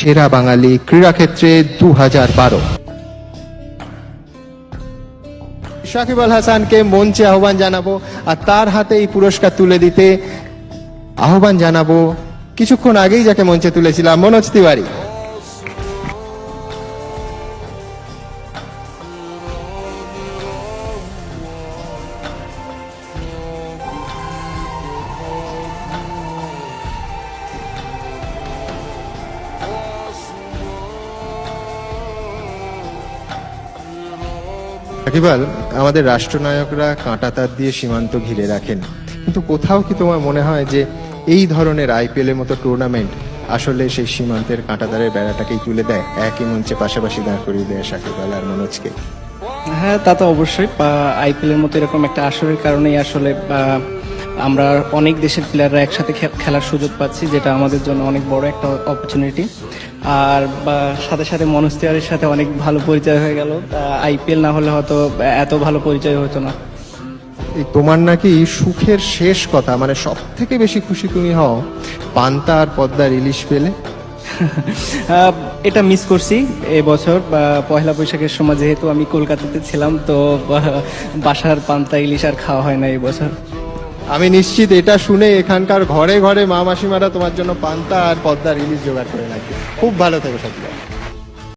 সেরা বাঙালি ক্রীড়াক্ষেত্রে 2012। সাকিব আল হাসানকে মঞ্চে আহ্বান জানাবো আর তার হাতে এই পুরস্কার তুলে দিতে আহ্বান জানাবো কিছুক্ষণ আগেই যাকে মঞ্চে তুলেছিলাম, মনোজ তিওয়ারি। সাকিব আল, আমাদের রাষ্ট্রনায়করা কাঁটাতার দিয়ে সীমান্ত ঘিরে রাখেন, কিন্তু কোথাও কি তোমার মনে হয় যে এই ধরনের আইপিএল এর মতো টুর্নামেন্ট আসলে সেই সীমান্তের কাঁটাতারের বেড়াটাকেই তুলে দেয়, একই মঞ্চে পাশাপাশি দাঁড় করিয়ে দেয় সাকিব আল আর মনোজকে? হ্যাঁ, তা তো অবশ্যই। আইপিএল এর মতো এরকম একটা আসরের কারণেই আসলে আমরা অনেক দেশের প্লেয়াররা একসাথে খেলার সুযোগ পাচ্ছি, যেটা আমাদের জন্য অনেক বড় একটা অপরচুনিটি। আর সাথে সাথে মনোজ তিওয়ারির সাথে অনেক ভালো পরিচয় হয়ে গেল। আইপিএল না হলে হয়তো এত ভালো পরিচয় হতো না। এই তোমার নাকি সুখের শেষ কথা, মানে সব থেকে বেশি খুশি তুমি হও পান্তা আর পদ্মার ইলিশ পেলে? এটা মিস করছি এবছর। পয়লা বৈশাখের সময় যেহেতু আমি কলকাতাতে ছিলাম, তো বাসার পান্তা ইলিশ আর খাওয়া হয় না এবছর। আমি নিশ্চিত এটা শুনে এখানকার ঘরে ঘরে মা মাসিমারা তোমার জন্য পান্তা আর পদ্মার ইলিশ জোগাড় করে রাখবে। খুব ভালো থেকো সাথী।